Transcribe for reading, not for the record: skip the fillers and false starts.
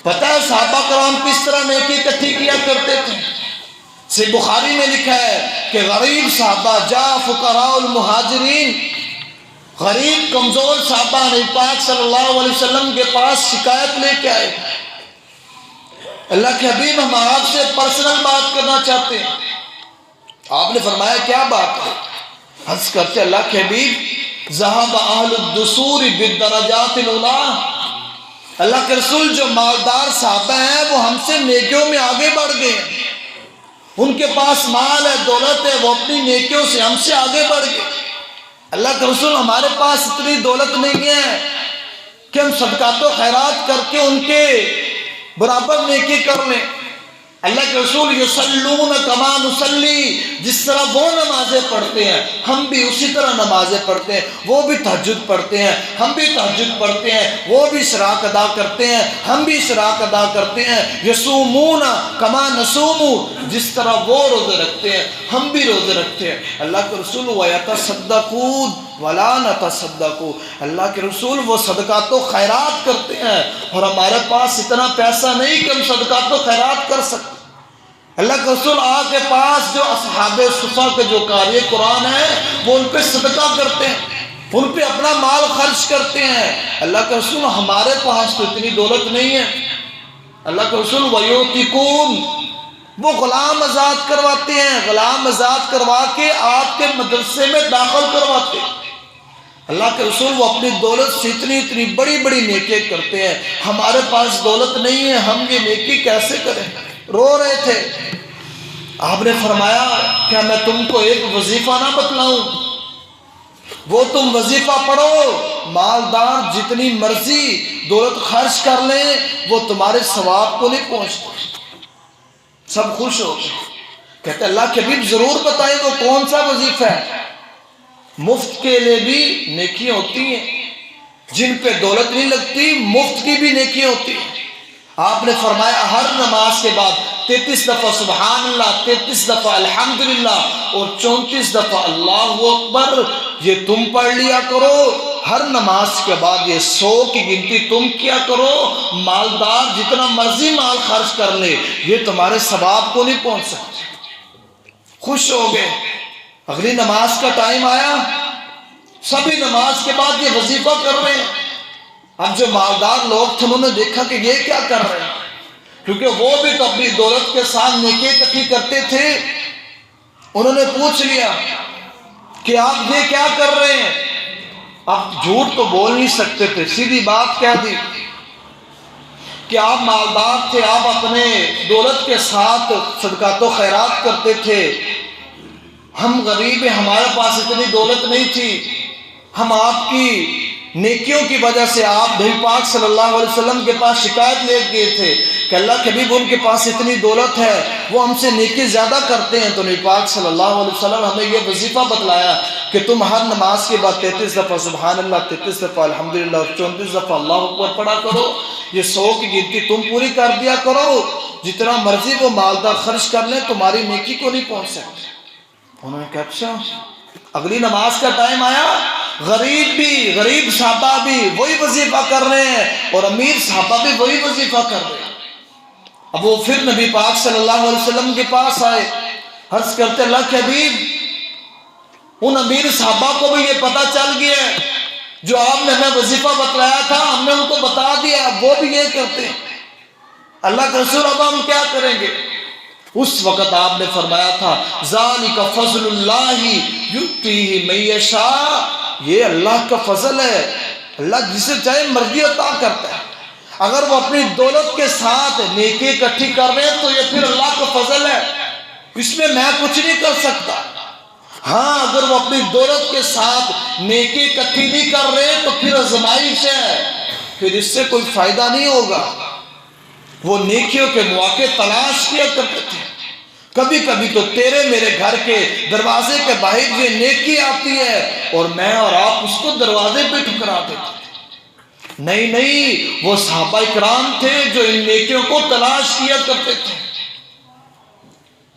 پتہ ہے صحابہ کرام کس طرح نیکی اکٹھی کیا کرتے تھے؟ صحیح بخاری میں لکھا ہے کہ غریب صحابہ جا فقراء المہاجرین، غریب کمزور صحابہ نبی پاک صلی اللہ علیہ وسلم کے پاس شکایت لے کے آئے، اللہ کے حبیب ہم آپ سے پرسنل بات کرنا چاہتے ہیں۔ آپ نے فرمایا کیا بات ہے؟ عرض کرتے اللہ کے حبیب ذہب اہل الدثور بالدرجات العلی، اللہ کے رسول جو مالدار صحابہ ہیں وہ ہم سے نیکیوں میں آگے بڑھ گئے ہیں، ان کے پاس مال ہے، دولت ہے، وہ اپنی نیکیوں سے ہم سے آگے بڑھ گئے۔ اللہ کے رسول ہمارے پاس اتنی دولت نہیں ہے کہ ہم صدقات و خیرات کر کے ان کے برابر نیکی کر لیں۔ اللہ کے رسول یصلون کما نصلی، جس طرح وہ نمازیں پڑھتے ہیں ہم بھی اسی طرح نمازیں پڑھتے ہیں، وہ بھی تہجد پڑھتے ہیں ہم بھی تہجد پڑھتے ہیں، وہ بھی اشراق ادا کرتے ہیں ہم بھی اشراق ادا کرتے ہیں۔ یصومون کما نصوم، جس طرح وہ روزے رکھتے ہیں ہم بھی روزے رکھتے ہیں۔ اللہ کے رسول ویتصدقون ولا نتصدق، اللہ کے رسول وہ صدقات و خیرات کرتے ہیں اور ہمارے پاس اتنا پیسہ نہیں کہ ہم صدقات و خیرات کر سکتے۔ اللہ کے رسول آپ کے پاس جو اصحاب صفا کے جو قاری قرآن ہیں وہ ان پہ صدقہ کرتے ہیں، ان پہ اپنا مال خرچ کرتے ہیں۔ اللہ کے رسول ہمارے پاس تو اتنی دولت نہیں ہے۔ اللہ کے رسول ویعتقون، وہ غلام آزاد کرواتے ہیں، غلام آزاد کروا کے آپ کے مدرسے میں داخل کرواتے ہیں۔ اللہ کے رسول وہ اپنی دولت سے اتنی بڑی بڑی نیکی کرتے ہیں، ہمارے پاس دولت نہیں ہے، ہم یہ نیکی کیسے کریں؟ رو رہے تھے۔ آپ نے فرمایا کیا میں تم کو ایک وظیفہ نہ بتلاؤں؟ وہ تم وظیفہ پڑھو، مالدار جتنی مرضی دولت خرچ کر لیں وہ تمہارے ثواب کو نہیں پہنچتے۔ سب خوش ہو گئے، کہتے اللہ کے حبیب ضرور بتائیں وہ کون سا وظیفہ ہے؟ مفت کے لیے بھی نیکیاں ہوتی ہیں، جن پہ دولت نہیں لگتی مفت کی بھی نیکیاں ہوتی ہیں۔ آپ نے فرمایا ہر نماز کے بعد 33 دفعہ سبحان اللہ، 33 دفعہ الحمدللہ اور 34 دفعہ اللہ اکبر یہ تم پڑھ لیا کرو۔ ہر نماز کے بعد یہ 100 کی گنتی تم کیا کرو۔ مالدار جتنا مرضی مال خرچ کر لے یہ تمہارے ثواب کو نہیں پہنچ سکتے۔ خوش ہو گئے۔ اگلی نماز کا ٹائم آیا، سبھی نماز کے بعد یہ وظیفہ کر رہے ہیں۔ اب جو مالدار لوگ تھے انہوں نے دیکھا کہ یہ کیا کر رہے ہیں، کیونکہ وہ بھی تو اپنی دولت کے ساتھ نیکی اکٹھی کرتے تھے۔ انہوں نے پوچھ لیا کہ آپ یہ کیا کر رہے ہیں؟ اب جھوٹ تو بول نہیں سکتے تھے، سیدھی بات کہہ دی کہ آپ مالدار تھے، آپ اپنے دولت کے ساتھ صدقات و خیرات کرتے تھے، ہم غریب ہیں، ہمارے پاس اتنی دولت نہیں تھی، ہم آپ کی نیکیوں کی وجہ سے آپ نبی پاک صلی اللہ علیہ وسلم کے پاس شکایت لے گئے تھے کہ اللہ کے حبیب ان کے پاس اتنی دولت ہے، وہ ہم سے نیکی زیادہ کرتے ہیں۔ تو نبی پاک صلی اللہ علیہ وسلم ہمیں یہ وظیفہ بتلایا کہ تم ہر نماز کے بعد 33 دفعہ سبحان اللہ، 33 دفعہ الحمدللہ اور 34 دفعہ اللہ اکبر پڑھا کرو۔ یہ 100 کی گنتی تم پوری کر دیا کرو، جتنا مرضی وہ مالدار خرچ کر لیں تمہاری نیکی کو نہیں پہنچ سکتے۔ انہوں نے کہا اچھا۔ اگلی نماز کا ٹائم آیا، غریب صحابہ بھی وہی وظیفہ کر رہے ہیں اور امیر صحابہ بھی وہی وظیفہ کر رہے ہیں۔ اب وہ پھر نبی پاک صلی اللہ علیہ وسلم کے پاس آئے، عرض کرتے اللہ کے حبیب ان امیر صحابہ کو بھی یہ پتہ چل گیا ہے جو آپ نے ہمیں وظیفہ بتلایا تھا، ہم نے ان کو بتا دیا، وہ بھی یہ کرتے ہیں۔ اللہ کے رسول اب ہم کیا کریں گے؟ اس وقت آپ نے فرمایا تھا ذالک فضل اللہ یؤتیہ من یشاء، یہ اللہ کا فضل ہے، اللہ جسے چاہے مرضی عطا کرتا ہے۔ اگر وہ اپنی دولت کے ساتھ نیکی اکٹھی کر رہے ہیں تو یہ پھر اللہ کا فضل ہے، اس میں میں کچھ نہیں کر سکتا۔ ہاں اگر وہ اپنی دولت کے ساتھ نیکی اکٹھی نہیں کر رہے تو پھر آزمائش ہے، پھر اس سے کوئی فائدہ نہیں ہوگا۔ وہ نیکیوں کے مواقع تلاش کیا کرتے تھے، کبھی کبھی تو تیرے میرے گھر کے دروازے کے باہر یہ نیکی آتی ہے اور میں اور آپ اس کو دروازے پہ ٹھکرا دیتے تھے۔ نہیں، وہ صحابہ کرام تھے جو ان نیکیوں کو تلاش کیا کرتے تھے۔